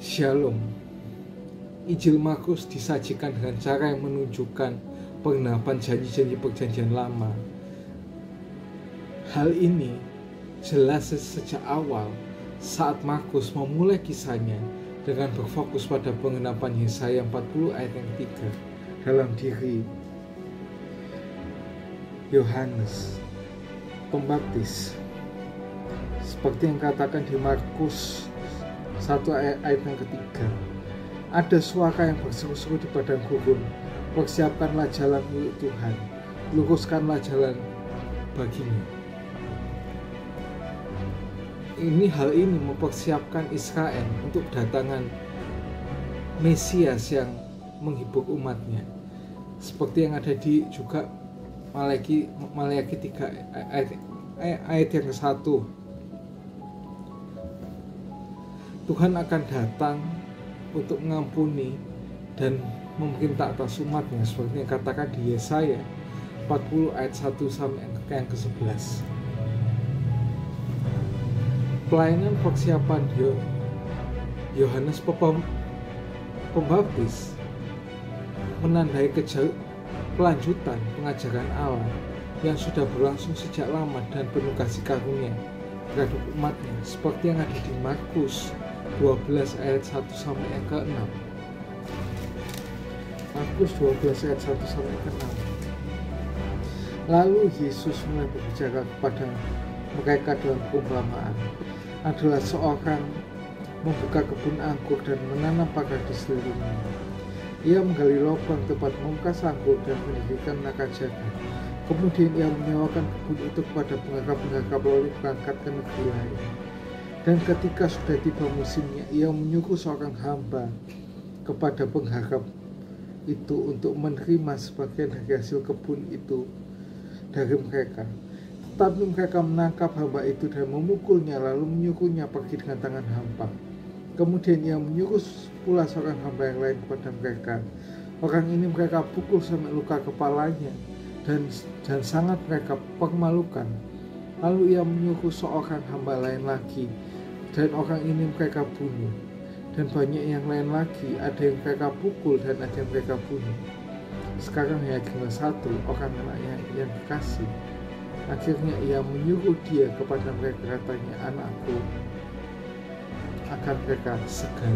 Shalom. Injil Markus disajikan dengan cara yang menunjukkan penggenapan janji-janji perjanjian lama. Hal ini jelas sejak awal saat Markus memulai kisahnya dengan berfokus pada penggenapan Yesaya 40 ayat yang 3 dalam diri Yohanes Pembaptis. Seperti yang katakan di Markus 1 ayat yang ketiga, ada suara yang berseru-seru di padang gurun, persiapkanlah jalan milik Tuhan, luruskanlah jalan baginya. Hal ini mempersiapkan Israel untuk kedatangan Mesias yang menghibur umatnya, seperti yang ada di juga Malaki 3 ayat yang ke-1. Tuhan akan datang untuk mengampuni dan memerintah atas umatnya, seperti yang katakan di Yesaya 40 ayat 1 sampai yang ke-11. Pelayanan persiapan Yohanes Pembaptis menandai kelanjutan pengajaran Allah yang sudah berlangsung sejak lama dan penuh kasih karunia terhadap umatnya, seperti yang ada di Markus 12 ayat 1 sampai yang ke-6. Markus 12 ayat 1 sampai yang ke-6. Lalu Yesus mulai berbicara kepada mereka dalam perumpamaan. Adalah seorang membuka kebun anggur dan menanam pagar di sekelilingnya. Ia menggali lubang tempat memangkas anggur dan mendirikan menara jaga. Kemudian ia menyewakan kebun itu kepada penggarap-penggarap lalu berangkat ke negeri lain. Dan ketika sudah tiba musimnya, ia menyuruh seorang hamba kepada penggarap itu untuk menerima sebagian dari hasil kebun itu dari mereka. Tetapi mereka menangkap hamba itu dan memukulnya, lalu menyuruhnya pergi dengan tangan hampa. Kemudian ia menyuruh pula seorang hamba yang lain kepada mereka. Orang ini mereka pukul sampai luka kepalanya dan sangat mereka permalukan. Lalu ia menyuruh seorang hamba lain lagi, dan orang ini mereka bunuh. Dan banyak yang lain lagi, ada yang mereka pukul dan ada yang mereka bunuh. Sekarang hanya tinggal satu orang anaknya yang kekasih. Akhirnya ia menyuruh dia kepada mereka, katanya, anakku akan mereka segera.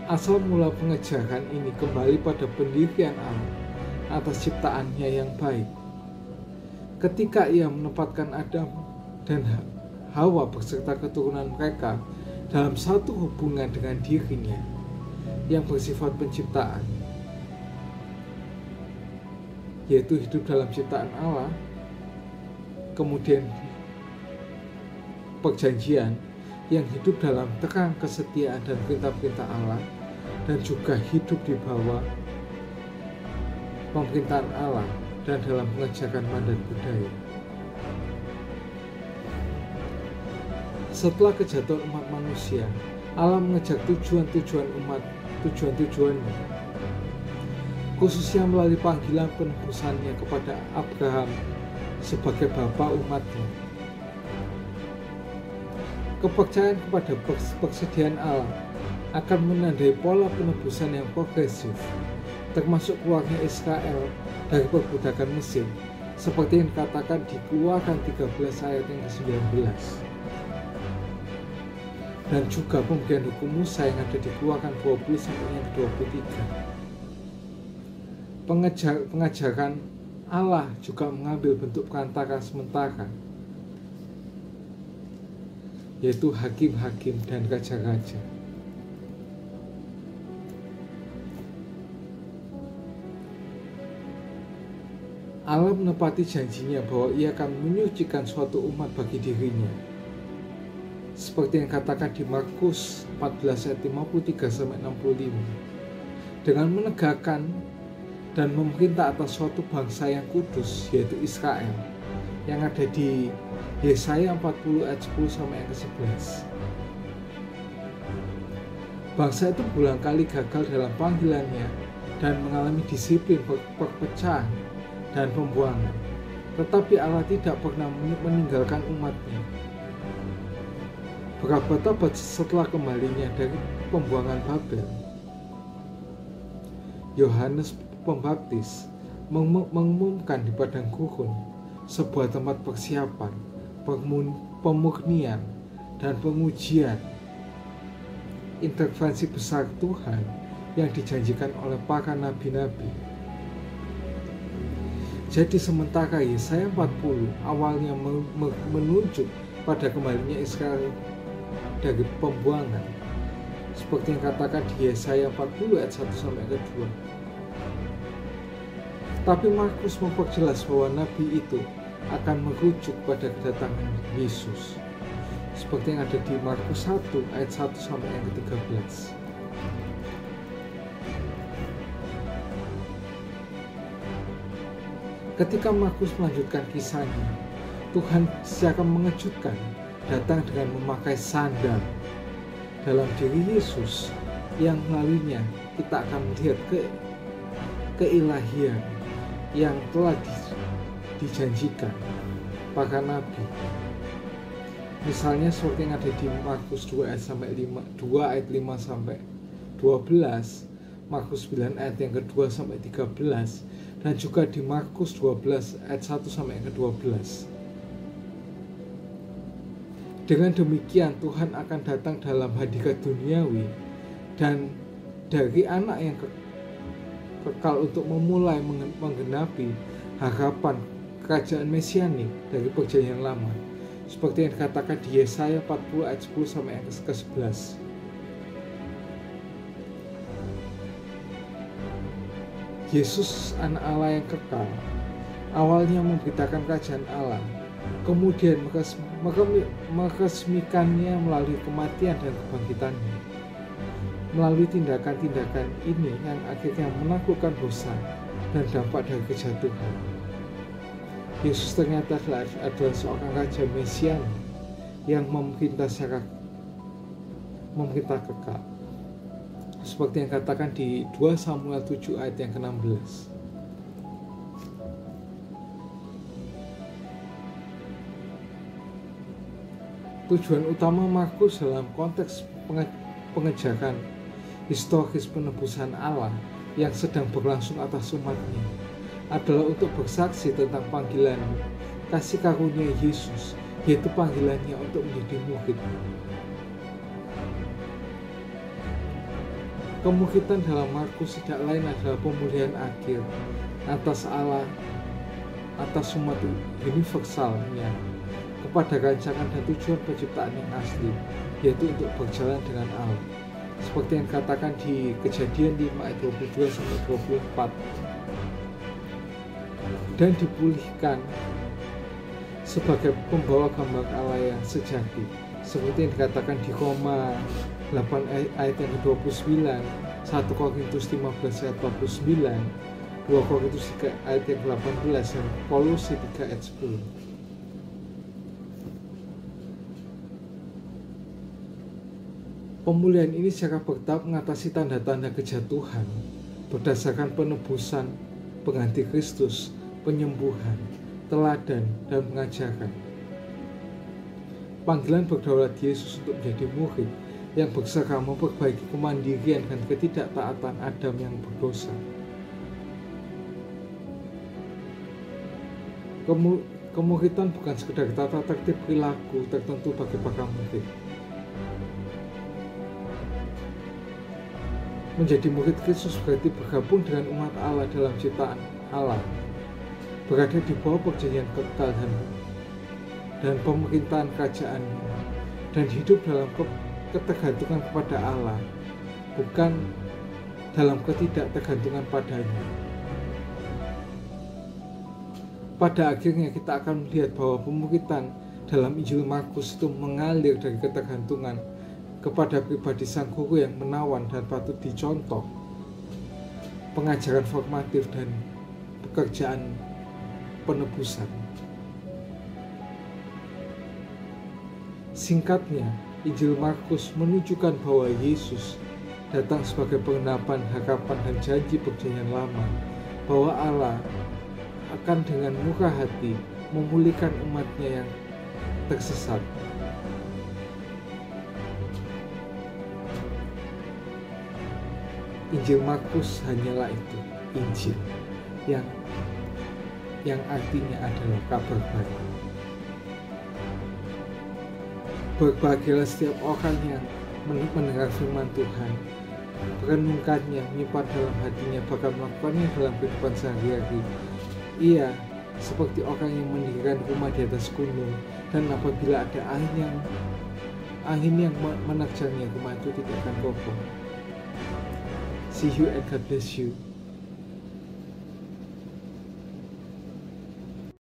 Asal mula pengejaran ini kembali pada pendirian Allah atas ciptaannya yang baik. Ketika ia menempatkan Adam dan Hawa beserta keturunan mereka dalam satu hubungan dengan dirinya yang bersifat penciptaan, yaitu hidup dalam ciptaan Allah, kemudian perjanjian yang hidup dalam terang kesetiaan dan perintah-perintah Allah, dan juga hidup di bawah pemerintahan Allah dan dalam pengejaran mandat budaya. Setelah kejatuhan umat manusia, Allah mengejar tujuannya, khususnya melalui panggilan penebusannya kepada Abraham sebagai bapa umatnya. Kepercayaan kepada persediaan Allah akan menandai pola penebusan yang progresif, termasuk keluarnya Israel dari perbudakan Mesir, seperti yang dikatakan di Keluaran 13 ayat yang ke-19, dan juga pemberian hukum Musa yang ada di Keluaran 20 sampai yang ke-23. Pengajaran Allah juga mengambil bentuk perantara sementara, yaitu hakim-hakim dan raja-raja. Allah menepati janjinya bahwa ia akan menyucikan suatu umat bagi dirinya, seperti yang katakan di Markus 14 ayat 53 sampai 65, dengan menegakkan dan memerintah atas suatu bangsa yang kudus, yaitu Israel, yang ada di Yesaya 40 ayat 10 sampai yang ke-11. Bangsa itu berulang kali gagal dalam panggilannya dan mengalami disiplin perpecahan dan pembuangan. tetapi Allah tidak pernah meninggalkan umatnya. Berabad-abad setelah kembalinya dari pembuangan Babel, Yohanes Pembaptis mengumumkan di padang gurun sebuah tempat persiapan, pemurnian, dan pengujian intervensi besar Tuhan yang dijanjikan oleh para nabi-nabi. Jadi sementara Yesaya 40 awalnya menunjuk pada kembalinya Israel dari pembuangan, seperti yang katakan di Yesaya 40 ayat 1-2. Tapi Markus memperjelas bahwa nabi itu akan merujuk pada kedatangan Yesus, seperti yang ada di Markus 1 ayat 1-13. Ketika Markus melanjutkan kisahnya, Tuhan secara mengejutkan datang dengan memakai sandal dalam diri Yesus, yang melaluinya kita akan melihat keilahian yang telah dijanjikan para nabi. Misalnya seperti yang ada di Markus 2 ayat 5-12, Markus 9 ayat yang ke-2-13, dan juga di Markus 12 ayat 1-12. Dengan demikian Tuhan akan datang dalam hadirat duniawi dan dari anak yang kekal untuk memulai menggenapi harapan kerajaan mesianik dari perjanjian lama, seperti yang dikatakan di Yesaya 40 ayat 10-11. Yesus, anak Allah yang kekal, awalnya memberitakan kerajaan Allah, kemudian meresmikannya melalui kematian dan kebangkitannya. Melalui tindakan-tindakan ini yang akhirnya menaklukkan dosa dan dampak dari kejatuhan. Yesus ternyata adalah seorang raja mesianik yang memerintah kekal, seperti yang katakan di 2 Samuel 7 ayat yang ke-16. Tujuan utama Markus dalam konteks pengejaran historis penebusan Allah yang sedang berlangsung atas umatnya adalah untuk bersaksi tentang panggilan kasih karunia Yesus, yaitu panggilannya untuk menjadi murid. Kemungkinan dalam Markus tidak lain adalah pemulihan akhir atas Allah, atas umat universalnya kepada rancangan dan tujuan penciptaan yang asli, yaitu untuk berjalan dengan Allah, seperti yang dikatakan di Kejadian 5 ayat 22-24, dan dipulihkan sebagai pembawa gambar Allah yang sejati, seperti yang dikatakan di Roma 8 ayat yang ke-29, 1 Korintus 15 ayat 49, 2 Korintus 3 ayat yang ke-18, dan Kolose 3 ayat 10. Pemulihan ini secara bertahap mengatasi tanda-tanda kejatuhan berdasarkan penebusan, pengganti Kristus, penyembuhan, teladan, dan pengajaran. Panggilan berdaulat Yesus untuk menjadi murid yang bersama memperbaiki kemandirian dan ketidaktaatan Adam yang berdosa. Kemuridan bukan sekedar tata tertib perilaku tertentu bagi para murid. Menjadi murid Kristus berarti bergabung dengan umat Allah dalam ciptaan Allah, berada di bawah perjanjian kekal dan pemerintahan kerajaannya, dan hidup dalam ketergantungan kepada Allah, bukan dalam ketidaktergantungan padanya. Pada akhirnya kita akan melihat bahwa pemuridan dalam Injil Markus itu mengalir dari ketergantungan kepada pribadi sang guru yang menawan dan patut dicontoh, pengajaran formatif, dan pekerjaan penebusan. Singkatnya, Injil Markus menunjukkan bahwa Yesus datang sebagai penggenapan harapan dan janji perjanjian lama, bahwa Allah akan dengan murah hati memulihkan umatnya yang tersesat. Injil Markus hanyalah itu, Injil yang artinya adalah kabar baik. Berbahagialah setiap orang yang mendengar firman Tuhan, merenungkannya, menyimpan dalam hatinya, bahkan melakukannya dalam kehidupan sehari-hari. Ia seperti orang yang mendirikan rumah di atas gunung, dan apabila ada angin yang menerjangnya, rumah itu tidak akan kokoh. See you and God bless you.